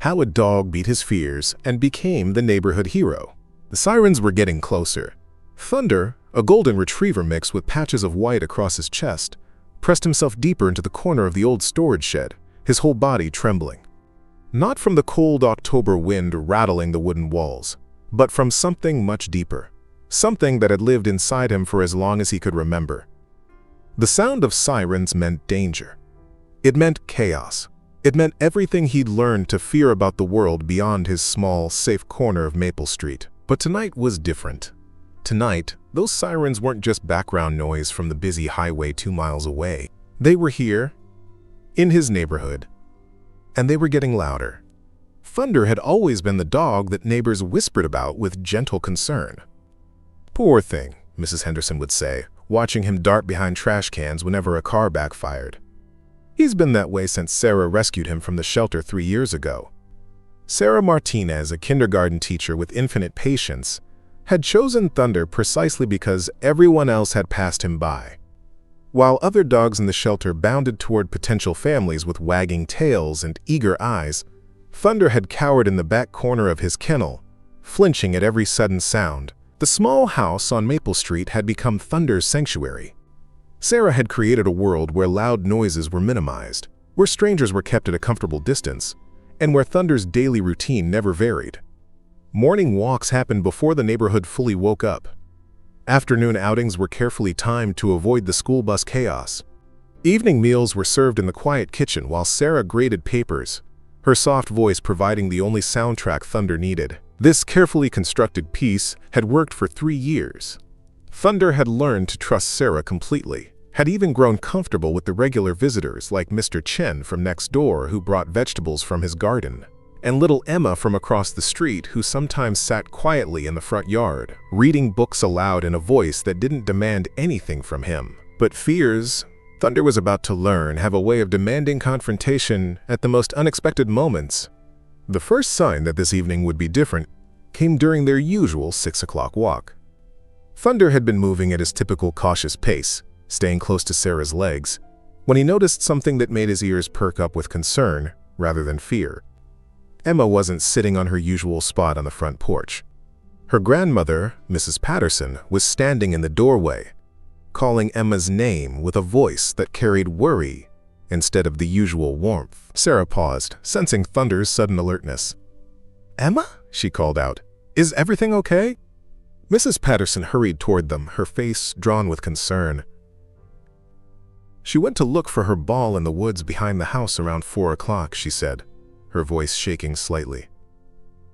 How a dog beat his fears and became the neighborhood hero. The sirens were getting closer. Thunder, a golden retriever mix with patches of white across his chest, pressed himself deeper into the corner of the old storage shed, his whole body trembling. Not from the cold October wind rattling the wooden walls, but from something much deeper, something that had lived inside him for as long as he could remember. The sound of sirens meant danger. It meant chaos. It meant everything he'd learned to fear about the world beyond his small, safe corner of Maple Street. But tonight was different. Tonight, those sirens weren't just background noise from the busy highway 2 miles away. They were here, in his neighborhood, and they were getting louder. Thunder had always been the dog that neighbors whispered about with gentle concern. "Poor thing," Mrs. Henderson would say, watching him dart behind trash cans whenever a car backfired. "He's been that way since Sarah rescued him from the shelter 3 years ago." Sarah Martinez, a kindergarten teacher with infinite patience, had chosen Thunder precisely because everyone else had passed him by. While other dogs in the shelter bounded toward potential families with wagging tails and eager eyes, Thunder had cowered in the back corner of his kennel, flinching at every sudden sound. The small house on Maple Street had become Thunder's sanctuary. Sarah had created a world where loud noises were minimized, where strangers were kept at a comfortable distance, and where Thunder's daily routine never varied. Morning walks happened before the neighborhood fully woke up. Afternoon outings were carefully timed to avoid the school bus chaos. Evening meals were served in the quiet kitchen while Sarah graded papers, her soft voice providing the only soundtrack Thunder needed. This carefully constructed piece had worked for 3 years. Thunder had learned to trust Sarah completely, had even grown comfortable with the regular visitors like Mr. Chen from next door who brought vegetables from his garden, and little Emma from across the street who sometimes sat quietly in the front yard, reading books aloud in a voice that didn't demand anything from him. But fears, Thunder was about to learn, have a way of demanding confrontation at the most unexpected moments. The first sign that this evening would be different came during their usual 6 o'clock walk. Thunder had been moving at his typical cautious pace, staying close to Sarah's legs, when he noticed something that made his ears perk up with concern rather than fear. Emma wasn't sitting on her usual spot on the front porch. Her grandmother, Mrs. Patterson, was standing in the doorway, calling Emma's name with a voice that carried worry instead of the usual warmth. Sarah paused, sensing Thunder's sudden alertness. "Emma?" she called out. "Is everything okay?" Mrs. Patterson hurried toward them, her face drawn with concern. "She went to look for her ball in the woods behind the house around 4 o'clock, she said, her voice shaking slightly.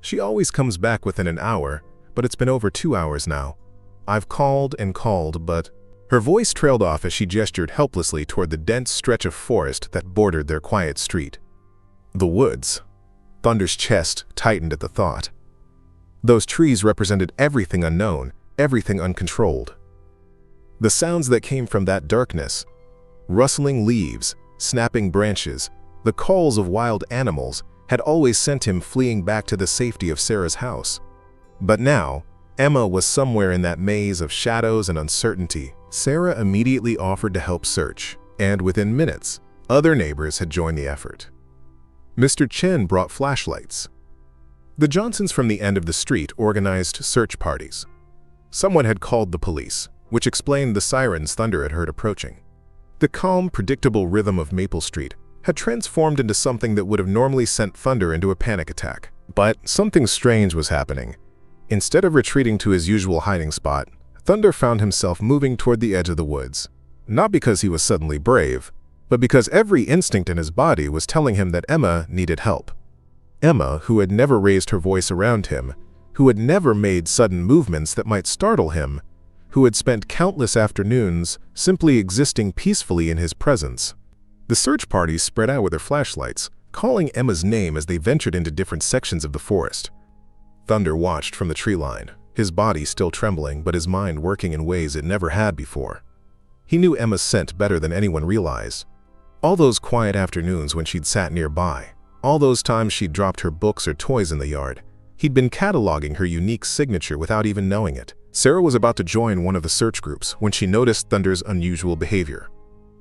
"She always comes back within an hour, but it's been over 2 hours now. I've called and called, but—" Her voice trailed off as she gestured helplessly toward the dense stretch of forest that bordered their quiet street. The woods. Thunder's chest tightened at the thought. Those trees represented everything unknown, everything uncontrolled. The sounds that came from that darkness, rustling leaves, snapping branches, the calls of wild animals, had always sent him fleeing back to the safety of Sarah's house. But now, Emma was somewhere in that maze of shadows and uncertainty. Sarah immediately offered to help search, and within minutes, other neighbors had joined the effort. Mr. Chen brought flashlights. The Johnsons from the end of the street organized search parties. Someone had called the police, which explained the sirens Thunder had heard approaching. The calm, predictable rhythm of Maple Street had transformed into something that would have normally sent Thunder into a panic attack. But something strange was happening. Instead of retreating to his usual hiding spot, Thunder found himself moving toward the edge of the woods. Not because he was suddenly brave, but because every instinct in his body was telling him that Emma needed help. Emma, who had never raised her voice around him, who had never made sudden movements that might startle him, who had spent countless afternoons simply existing peacefully in his presence. The search parties spread out with their flashlights, calling Emma's name as they ventured into different sections of the forest. Thunder watched from the tree line, his body still trembling but his mind working in ways it never had before. He knew Emma's scent better than anyone realized. All those quiet afternoons when she'd sat nearby, all those times she'd dropped her books or toys in the yard, he'd been cataloging her unique signature without even knowing it. Sarah was about to join one of the search groups when she noticed Thunder's unusual behavior.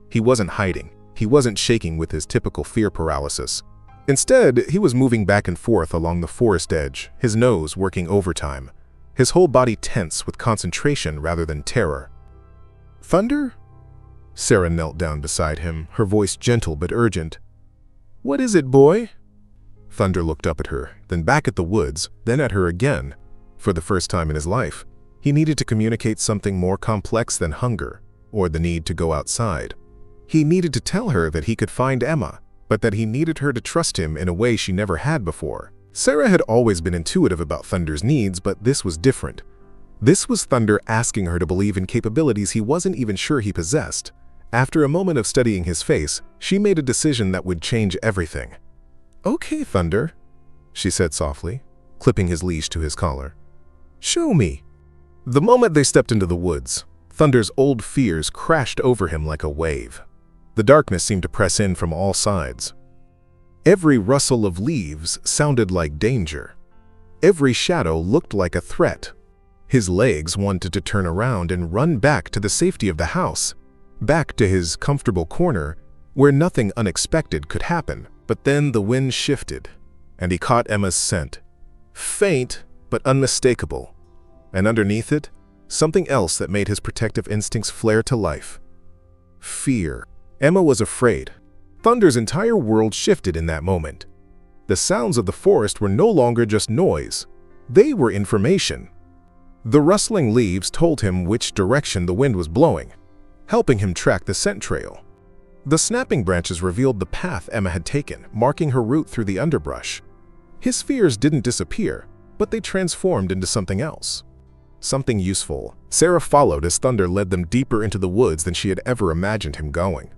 He wasn't hiding. He wasn't shaking with his typical fear paralysis. Instead, he was moving back and forth along the forest edge, his nose working overtime, his whole body tense with concentration rather than terror. "Thunder?" Sarah knelt down beside him, her voice gentle but urgent. "What is it, boy?" Thunder looked up at her, then back at the woods, then at her again. For the first time in his life, he needed to communicate something more complex than hunger, or the need to go outside. He needed to tell her that he could find Emma, but that he needed her to trust him in a way she never had before. Sarah had always been intuitive about Thunder's needs, but this was different. This was Thunder asking her to believe in capabilities he wasn't even sure he possessed. After a moment of studying his face, she made a decision that would change everything. "Okay, Thunder," she said softly, clipping his leash to his collar. "Show me." The moment they stepped into the woods, Thunder's old fears crashed over him like a wave. The darkness seemed to press in from all sides. Every rustle of leaves sounded like danger. Every shadow looked like a threat. His legs wanted to turn around and run back to the safety of the house, back to his comfortable corner where nothing unexpected could happen. But then the wind shifted, and he caught Emma's scent. Faint, but unmistakable. And underneath it, something else that made his protective instincts flare to life. Fear. Emma was afraid. Thunder's entire world shifted in that moment. The sounds of the forest were no longer just noise. They were information. The rustling leaves told him which direction the wind was blowing, helping him track the scent trail. The snapping branches revealed the path Emma had taken, marking her route through the underbrush. His fears didn't disappear, but they transformed into something else. Something useful. Sarah followed as Thunder led them deeper into the woods than she had ever imagined him going.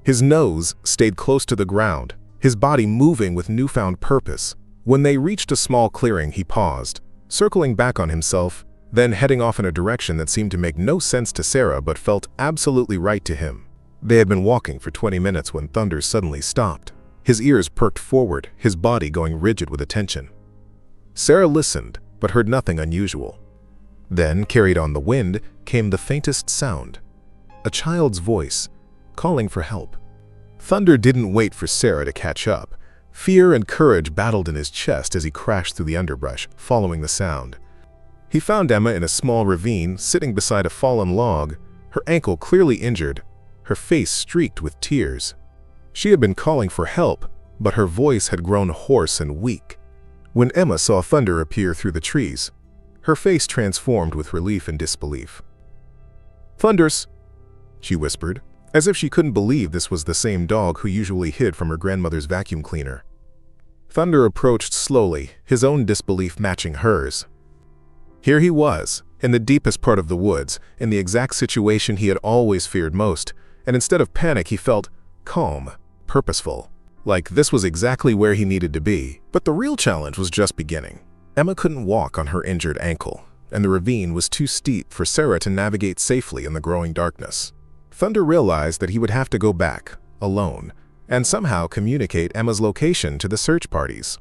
His nose stayed close to the ground, his body moving with newfound purpose. When they reached a small clearing, he paused, circling back on himself, then heading off in a direction that seemed to make no sense to Sarah but felt absolutely right to him. They had been walking for 20 minutes when Thunder suddenly stopped. His ears perked forward, his body going rigid with attention. Sarah listened, but heard nothing unusual. Then, carried on the wind, came the faintest sound. A child's voice, calling for help. Thunder didn't wait for Sarah to catch up. Fear and courage battled in his chest as he crashed through the underbrush, following the sound. He found Emma in a small ravine, sitting beside a fallen log, her ankle clearly injured, her face streaked with tears. She had been calling for help, but her voice had grown hoarse and weak. When Emma saw Thunder appear through the trees, her face transformed with relief and disbelief. "Thunders," she whispered, as if she couldn't believe this was the same dog who usually hid from her grandmother's vacuum cleaner. Thunder approached slowly, his own disbelief matching hers. Here he was, in the deepest part of the woods, in the exact situation he had always feared most, and instead of panic he felt calm, purposeful, like this was exactly where he needed to be. But the real challenge was just beginning. Emma couldn't walk on her injured ankle, and the ravine was too steep for Sarah to navigate safely in the growing darkness. Thunder realized that he would have to go back, alone, and somehow communicate Emma's location to the search parties.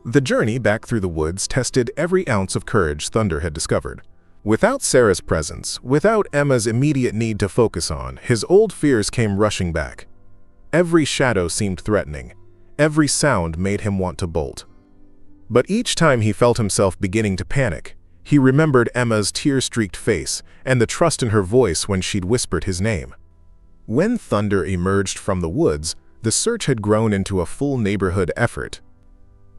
The journey back through the woods tested every ounce of courage Thunder had discovered. Without Sarah's presence, without Emma's immediate need to focus on, his old fears came rushing back. Every shadow seemed threatening. Every sound made him want to bolt. But each time he felt himself beginning to panic, he remembered Emma's tear-streaked face and the trust in her voice when she'd whispered his name. When Thunder emerged from the woods, the search had grown into a full neighborhood effort.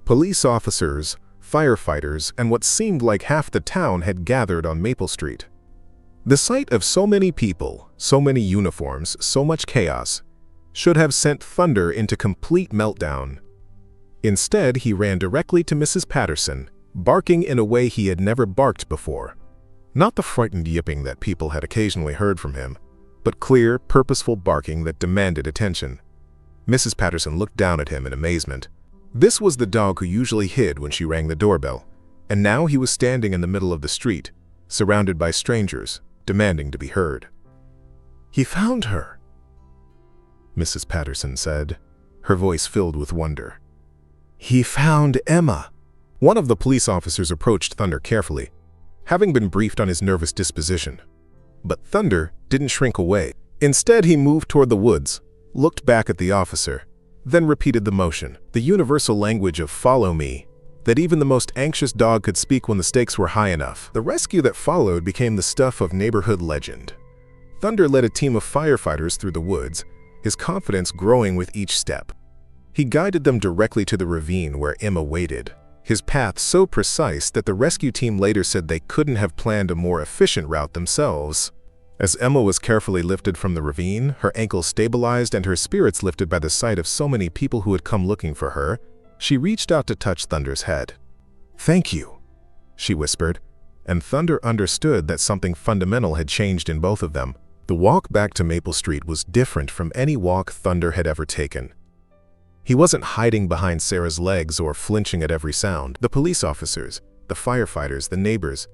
Police officers, firefighters, and what seemed like half the town had gathered on Maple Street. The sight of so many people, so many uniforms, so much chaos, should have sent Thunder into complete meltdown. Instead, he ran directly to Mrs. Patterson, barking in a way he had never barked before. Not the frightened yipping that people had occasionally heard from him, but clear, purposeful barking that demanded attention. Mrs. Patterson looked down at him in amazement. This was the dog who usually hid when she rang the doorbell, and now he was standing in the middle of the street, surrounded by strangers, demanding to be heard. "He found her," Mrs. Patterson said, her voice filled with wonder. "He found Emma." One of the police officers approached Thunder carefully, having been briefed on his nervous disposition. But Thunder didn't shrink away. Instead, he moved toward the woods, looked back at the officer, then repeated the motion, the universal language of "follow me," that even the most anxious dog could speak when the stakes were high enough. The rescue that followed became the stuff of neighborhood legend. Thunder led a team of firefighters through the woods, his confidence growing with each step. He guided them directly to the ravine where Emma waited, his path so precise that the rescue team later said they couldn't have planned a more efficient route themselves. As Emma was carefully lifted from the ravine, her ankle stabilized and her spirits lifted by the sight of so many people who had come looking for her, she reached out to touch Thunder's head. "Thank you," she whispered, and Thunder understood that something fundamental had changed in both of them. The walk back to Maple Street was different from any walk Thunder had ever taken. He wasn't hiding behind Sarah's legs or flinching at every sound. The police officers, the firefighters, the neighbors,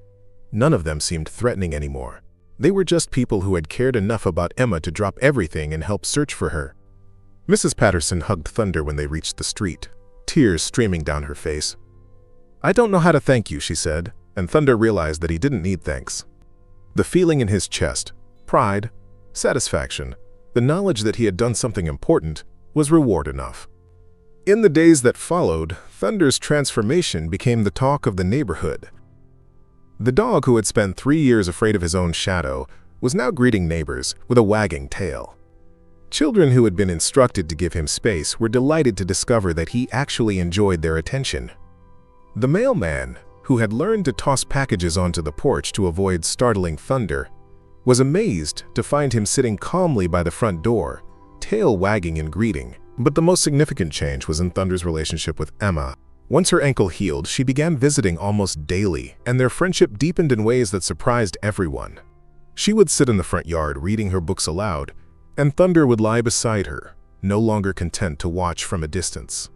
none of them seemed threatening anymore. They were just people who had cared enough about Emma to drop everything and help search for her. Mrs. Patterson hugged Thunder when they reached the street, tears streaming down her face. "I don't know how to thank you," she said, and Thunder realized that he didn't need thanks. The feeling in his chest, pride, satisfaction, the knowledge that he had done something important, was reward enough. In the days that followed, Thunder's transformation became the talk of the neighborhood. The dog who had spent 3 years afraid of his own shadow was now greeting neighbors with a wagging tail. Children who had been instructed to give him space were delighted to discover that he actually enjoyed their attention. The mailman, who had learned to toss packages onto the porch to avoid startling Thunder, was amazed to find him sitting calmly by the front door, tail wagging in greeting. But the most significant change was in Thunder's relationship with Emma. Once her ankle healed, she began visiting almost daily, and their friendship deepened in ways that surprised everyone. She would sit in the front yard reading her books aloud, and Thunder would lie beside her, no longer content to watch from a distance.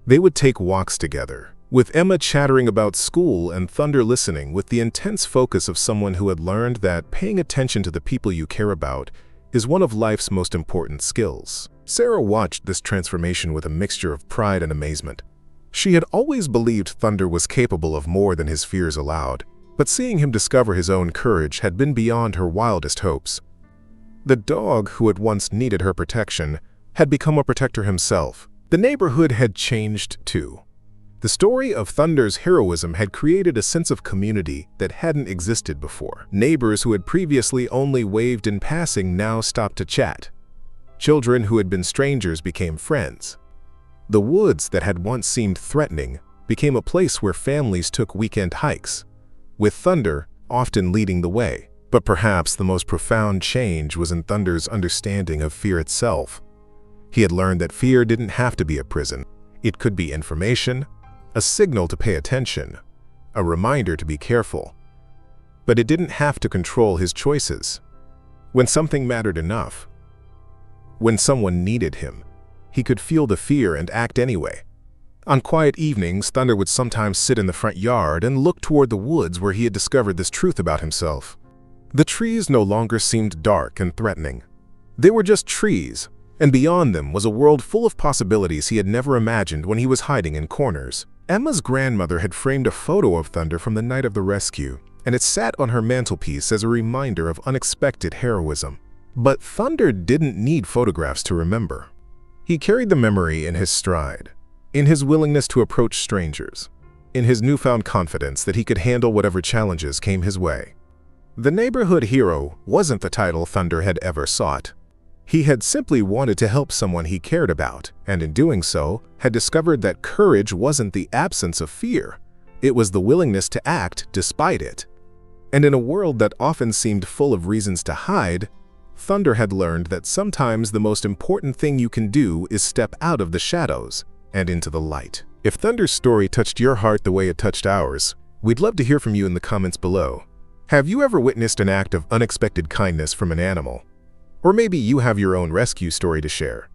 They would take walks together, with Emma chattering about school and Thunder listening with the intense focus of someone who had learned that paying attention to the people you care about is one of life's most important skills. Sarah watched this transformation with a mixture of pride and amazement. She had always believed Thunder was capable of more than his fears allowed, but seeing him discover his own courage had been beyond her wildest hopes. The dog who had once needed her protection had become a protector himself. The neighborhood had changed too. The story of Thunder's heroism had created a sense of community that hadn't existed before. Neighbors who had previously only waved in passing now stopped to chat. Children who had been strangers became friends. The woods that had once seemed threatening became a place where families took weekend hikes, with Thunder often leading the way. But perhaps the most profound change was in Thunder's understanding of fear itself. He had learned that fear didn't have to be a prison. It could be information, a signal to pay attention, a reminder to be careful. But it didn't have to control his choices. When something mattered enough, when someone needed him, he could feel the fear and act anyway. On quiet evenings, Thunder would sometimes sit in the front yard and look toward the woods where he had discovered this truth about himself. The trees no longer seemed dark and threatening. They were just trees, and beyond them was a world full of possibilities he had never imagined when he was hiding in corners. Emma's grandmother had framed a photo of Thunder from the night of the rescue, and it sat on her mantelpiece as a reminder of unexpected heroism. But Thunder didn't need photographs to remember. He carried the memory in his stride, in his willingness to approach strangers, in his newfound confidence that he could handle whatever challenges came his way. The neighborhood hero wasn't the title Thunder had ever sought. He had simply wanted to help someone he cared about, and in doing so, had discovered that courage wasn't the absence of fear. It was the willingness to act despite it. And in a world that often seemed full of reasons to hide, Thunder had learned that sometimes the most important thing you can do is step out of the shadows and into the light. If Thunder's story touched your heart the way it touched ours, we'd love to hear from you in the comments below. Have you ever witnessed an act of unexpected kindness from an animal? Or maybe you have your own rescue story to share.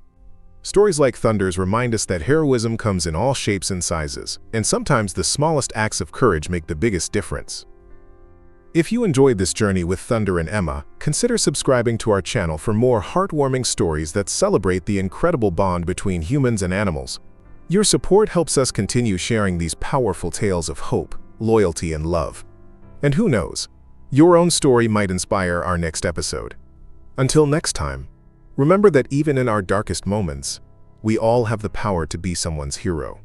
Stories like Thunder's remind us that heroism comes in all shapes and sizes, and sometimes the smallest acts of courage make the biggest difference. If you enjoyed this journey with Thunder and Emma, consider subscribing to our channel for more heartwarming stories that celebrate the incredible bond between humans and animals. Your support helps us continue sharing these powerful tales of hope, loyalty, and love. And who knows, your own story might inspire our next episode. Until next time, remember that even in our darkest moments, We all have the power to be someone's hero.